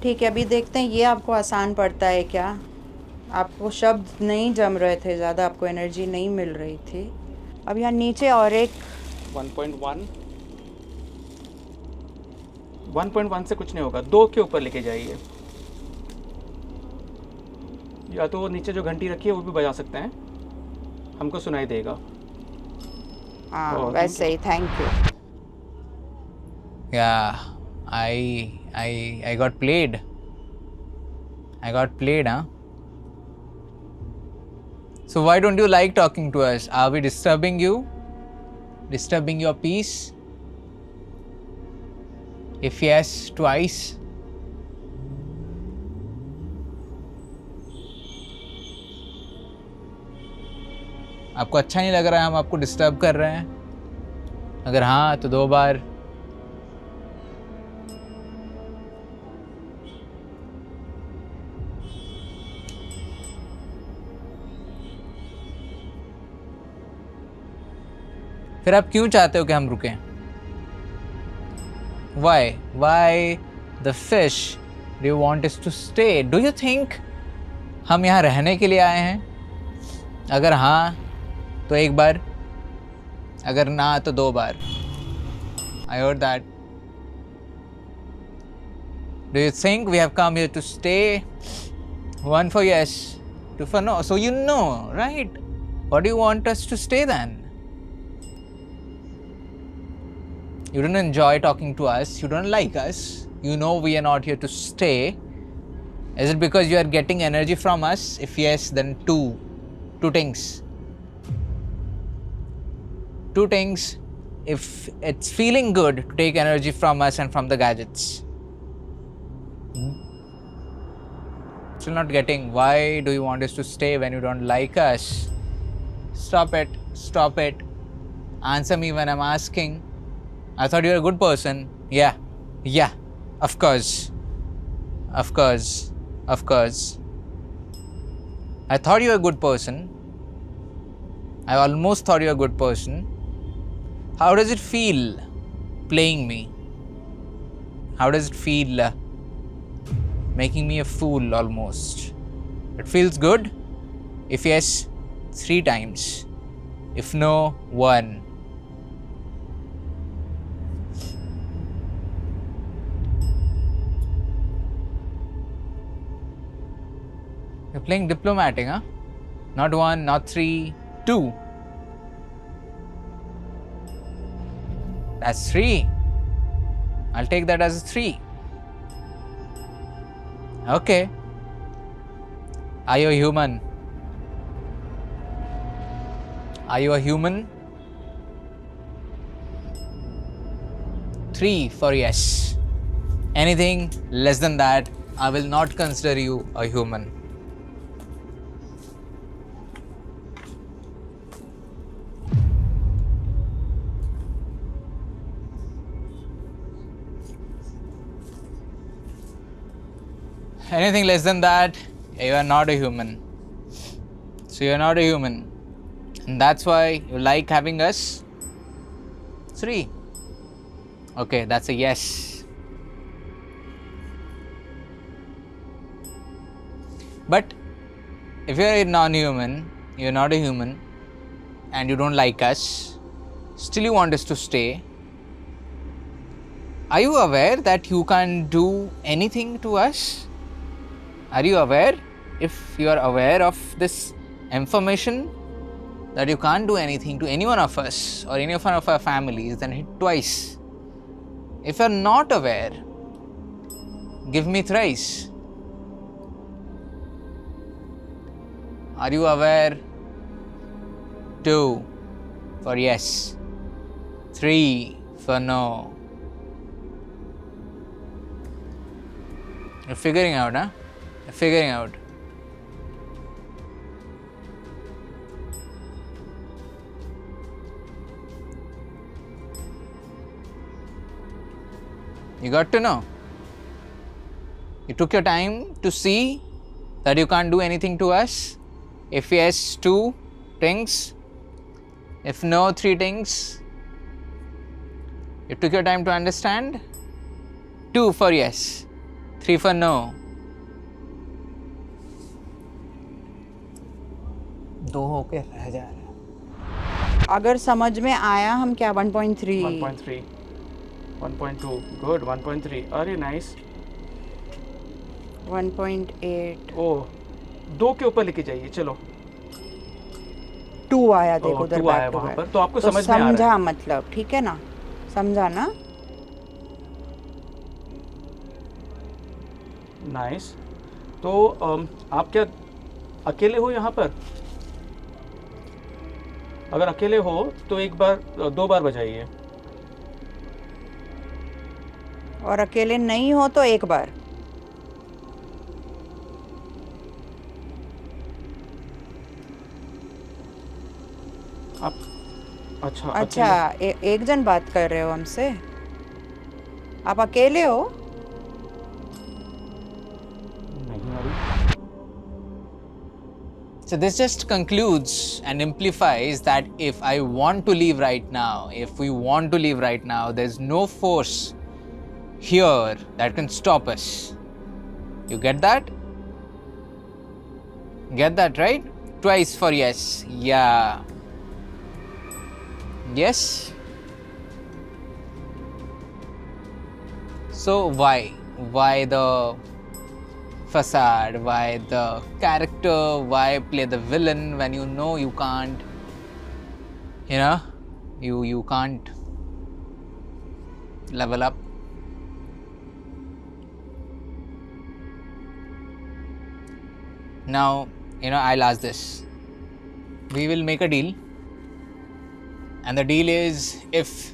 ठीक है, अभी देखते हैं ये आपको आसान पड़ता है क्या? आपको शब्द नहीं जम रहे थे ज़्यादा, आपको एनर्जी नहीं मिल रही थी। अब यहाँ नीचे और एक 1.1 1.1 से कुछ नहीं होगा, 2 के ऊपर लेके जाइए, या तो वो नीचे जो घंटी रखी है वो भी बजा सकते हैं, हमको सुनाई देगा। हाँ Oh, वैसे ही, thank you. Yeah, I got played. Huh? So why don't you like talking to us? Are we disturbing you? Disturbing your peace? If yes, twice. आपको अच्छा नहीं लग रहा है हम आपको डिस्टर्ब कर रहे हैं? अगर हाँ तो 2 बार। फिर आप क्यों चाहते हो कि हम रुकें? Why the fish Do you want us to stay? Do you think हम यहाँ रहने के लिए आए हैं? अगर हाँ तो एक बार, अगर ना तो 2 बार. I heard that. Do you think we have come here to stay? 1 for yes, 2 for no. So you know, right? What do you want us to stay then? You don't enjoy talking to us. You don't like us. You know we are not here to stay. Is it because you are getting energy from us? If yes, then two things. 2 things. If it's feeling good to take energy from us and from the gadgets. Still not getting. Why do you want us to stay when you don't like us? Stop it. Stop it. Answer me when I'm asking. I thought you were a good person. Yeah. Yeah. Of course. Of course. Of course. I thought you were a good person. I almost thought you were a good person. How does it feel playing me? How does it feel making me a fool almost? It feels good? If yes, 3 times. If no, 1. You're playing diplomatic, huh? Not 1, not 3, 2. That's 3. I'll take that as a 3. Okay. Are you a human? Are you a human? 3 for yes. Anything less than that, I will not consider you a human. Anything less than that, you are not a human. So you are not a human. And that's why you like having us. 3. Okay, that's a yes. But if you are a non-human, you are not a human, and you don't like us, still you want us to stay. Are you aware that you can't do anything to us? Are you aware? If you are aware of this information, that you can't do anything to any one of us or any one of our families, then hit twice. If you are not aware, give me thrice. Are you aware? 2 for yes, 3 for no. You're figuring out, huh? You're figuring out. You got to know. You took your time to see that you can't do anything to us. If yes, 2 things. If no, 3 things. You took your time to understand. 2 for yes, 3 for no. 2 होके रह जा रहा है. अगर समझ में आया हम क्या 1.3 1.3 1.2 good 1.3 अरे नाइस 1.8 ओह 2 के ऊपर लेके जाइए चलो 2 आया देखो उधर 2 आया बैक टू वहाँ बैक. पर तो आपको समझ में आ रहा है समझा मतलब ठीक है ना समझा ना नाइस तो आप क्या अकेले हो यहाँ पर अगर अकेले हो तो 2 बार बजाइए और अकेले नहीं हो तो 1 बार आप अच्छा अच्छा एक जन बात कर रहे हो हमसे आप अकेले हो नहीं अभी So this just concludes and implies that if I want to leave right now, if we want to leave right now, there's no force here that can stop us. You get that? Get that, right? Twice for yes. Yeah. Yes. So why? Why the facade? Why the character? Why play the villain when you know you can't? You know, you can't level up. Now, I'll ask this. We will make a deal, and the deal is if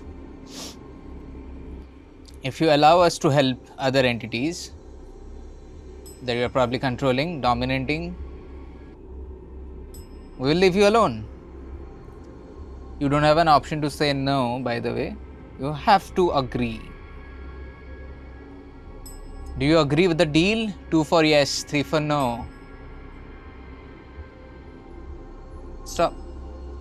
you allow us to help other entities that you are probably controlling, dominating, we will leave you alone. You don't have an option to say no, by the way. You have to agree. Do you agree with the deal? 2 for yes, 3 for no. Stop.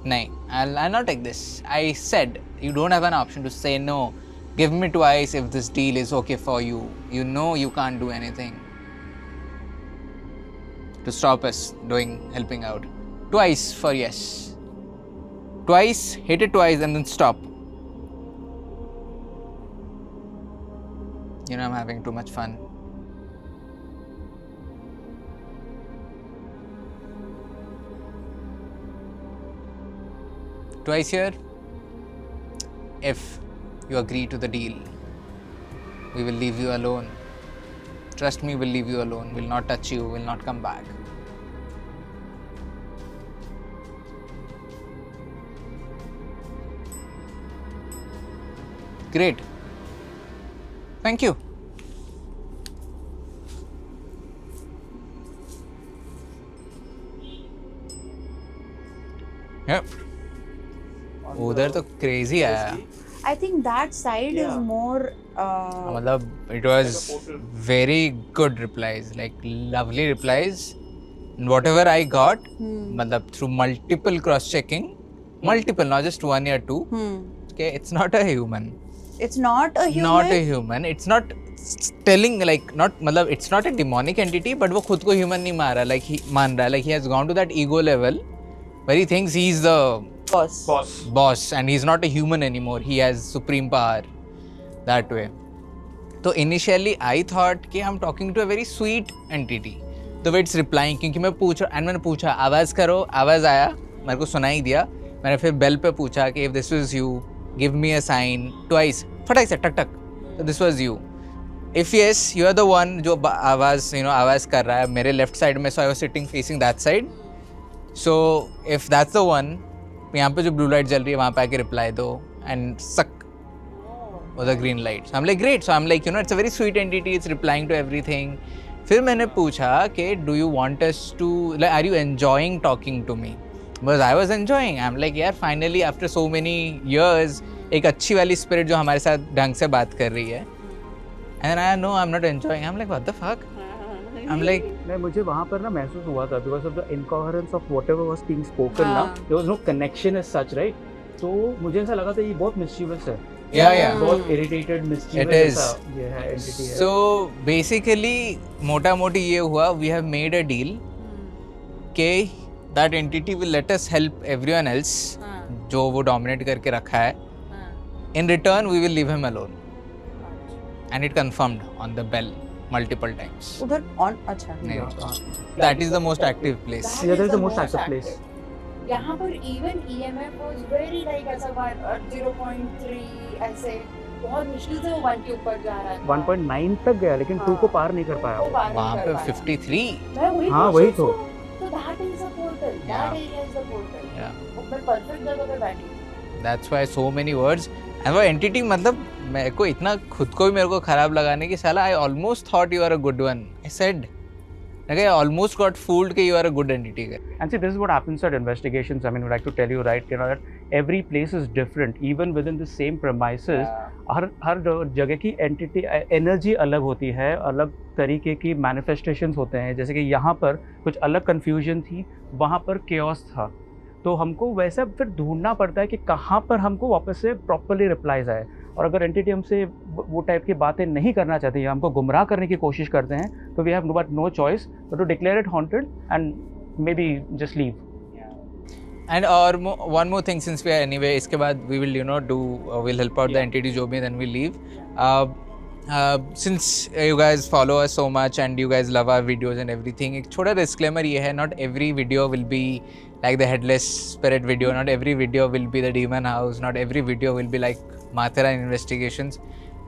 No, I'll not take this. I said you don't have an option to say no. Give me twice if this deal is okay for you. You know you can't do anything to stop us helping out. Twice for yes. Twice, hit it twice and then stop. I'm having too much fun. Twice here. If you agree to the deal, we will leave you alone. Trust me, we'll leave you alone. We'll not touch you, we'll not come back. Great. Thank you. Yep. उधर तो crazy आया. I think that side is more. मतलब it was very good replies, like lovely replies. And whatever I got, मतलब through multiple cross checking, multiple, not just 1 or 2. Okay, it's not a human. It's not a human. Not a human. It's not telling like not मतलब it's not a demonic entity, but वो खुद को human नहीं मान रहा, like मान रहा, like he has gone to that ego level where he thinks he's the boss and he's not a human anymore. He has supreme power that way. So initially I thought कि I'm talking to a very sweet entity. The way it's replying, क्योंकि मैं पूछ रहा and मैंने पूछा आवाज़ करो, आवाज़ आया, मेरे को सुनाई दिया. मैंने फिर बेल पे पूछा कि if this was you, give me a sign twice. फटाक से टक टक. So this was you. If yes, you are the one जो आवाज़ आवाज़ कर रहा है मेरे left side में. So I was sitting facing that side. So if that's the one, यहाँ पे जो blue light जल रही है वहाँ पे आके reply दो and suck the green light. So I'm like great. So I'm like it's a very sweet entity. It's replying to everything. फिर मैंने पूछा कि do you want us to like are you enjoying talking to me? Because I was enjoying. I'm like यार finally after so many years एक अच्छी वाली spirit जो हमारे साथ ढंग से बात कर रही है. And then I know I'm not enjoying. I'm like what the fuck? I'm like नहीं मुझे वहाँ पर ना महसूस हुआ था because of the incoherence of whatever was being spoken ना there was no connection as such, right? तो मुझे ऐसा लगा था ये बहुत mischievous है. yeah. बहुत irritated mischievous It is. ऐसा ये है entity है. So basically मोटा मोटी ये हुआ we have made a deal कि that entity will let us help everyone else जो वो dominate करके रखा है. In return we will leave him alone. And it confirmed on the bell multiple times. उधर on अच्छा. That is the most active place. Yeah, that is the most active place. यहाँ पर even EMF was very like ऐसा 0.3 ऐसे बहुत मुश्किल से वो 1 के ऊपर जा रहा था. 1.9 तक गया लेकिन 2 को पार नहीं कर पाया. वहाँ पे 53. हाँ वही तो. So that is the portal. That area is the portal. Yeah. मैं perfect जगह पे बैठी. That's why so many words. And वो entity मतलब मेरे को इतना खुद को भी मेरे को खराब लगाने की साला I almost thought you are a good one. I said. Like I almost got fooled कि you are a good entity. And see, this is what happens at investigations. I mean, I would like to tell you, right, that every place is different. Even within the same premises, हर जगह की entity energy अलग होती है, अलग तरीके की manifestations होते हैं. जैसे कि यहाँ पर कुछ अलग confusion थी, वहाँ पर chaos था. तो हमको वैसा फिर ढूंढना पड़ता है कि कहाँ पर हमको वापस से प्रॉपरली रिप्लाईज आए. और अगर एंटिटी हमसे वो टाइप की बातें नहीं करना चाहती है, हमको गुमराह करने की कोशिश करते हैं, So we have no choice but to declare it haunted and maybe just leave. And one more thing, since we are anyway, इसके बाद we will we'll help out the entity जो भी, then we leave. Since you guys follow us so much and you guys love our videos and everything, एक छोटा disclaimer ये है, not every video will be like the headless spirit video, not every video will be the demon house, not every video will be like Matheran investigations.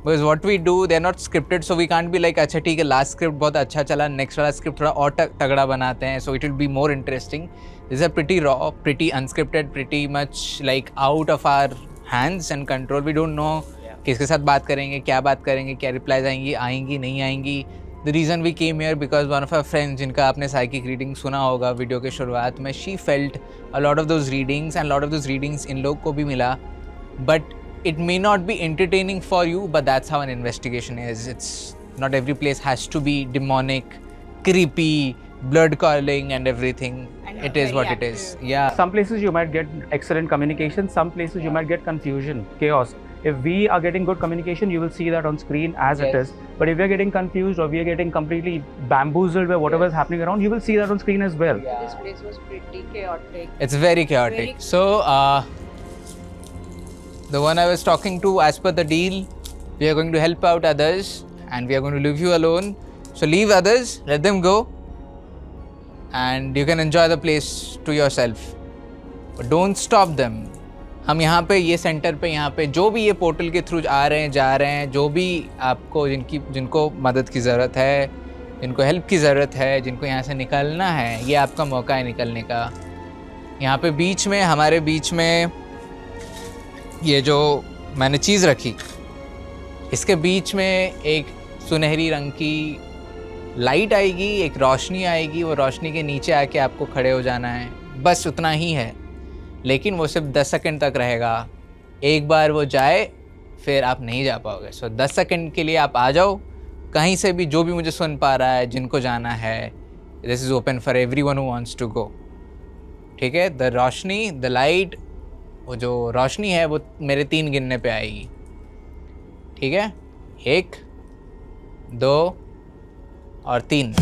Because what we do, they're not scripted, so we can't be like, अच्छा ठीक है, last script बहुत अच्छा चला, next वाला script थोड़ा और तगड़ा बनाते हैं, so it will be more interesting. These are pretty raw, pretty unscripted, pretty much like out of our hands and control. We don't know किसके साथ बात करेंगे, क्या बात करेंगे, क्या रिप्लाईज आएंगी नहीं आएंगी. The reason we came here because one of our friends, जिनका आपने psychic reading सुना होगा वीडियो के शुरुआत में, she felt a lot of those readings and a lot of those readings इन लोग को भी मिला. But it may not be entertaining for you, but that's how an investigation is. It's not every place has to be demonic, creepy, blood calling and everything. And it is very what it is. active. Yeah. Some places you might get excellent communication, some places you might get confusion, chaos. If we are getting good communication, you will see that on screen as it is. But if we are getting confused or we are getting completely bamboozled by whatever is happening around, you will see that on screen as well. This place was pretty chaotic. It's very chaotic. Very- So, the one I was talking to, as per the deal, we are going to help out others and we are going to leave you alone. So leave others, let them go, and you can enjoy the place to yourself. But don't stop them. हम यहाँ पे ये centre पे यहाँ पे जो भी ये पोर्टल के थ्रू आ रहे हैं जा रहे हैं, जो भी आपको जिनको मदद की ज़रूरत है, जिनको हेल्प की ज़रूरत है, जिनको यहाँ से निकलना है, ये आपका मौका है निकलने का. यहाँ पे बीच में, हमारे बीच में ये जो मैंने चीज़ रखी, इसके बीच में एक सुनहरी रंग की लाइट आएगी, एक रोशनी आएगी. वो रोशनी के नीचे आके आपको खड़े हो जाना है, बस उतना ही है. लेकिन वो सिर्फ 10 सेकंड तक रहेगा. एक बार वो जाए फिर आप नहीं जा पाओगे. सो 10 सेकंड के लिए आप आ जाओ कहीं से भी, जो भी मुझे सुन पा रहा है, जिनको जाना है. This is open for everyone who wants to go. ठीक है. द रोशनी, द लाइट, वो जो रोशनी है वो मेरे 3 गिनने पे आएगी. ठीक है. 1, 2 और 3.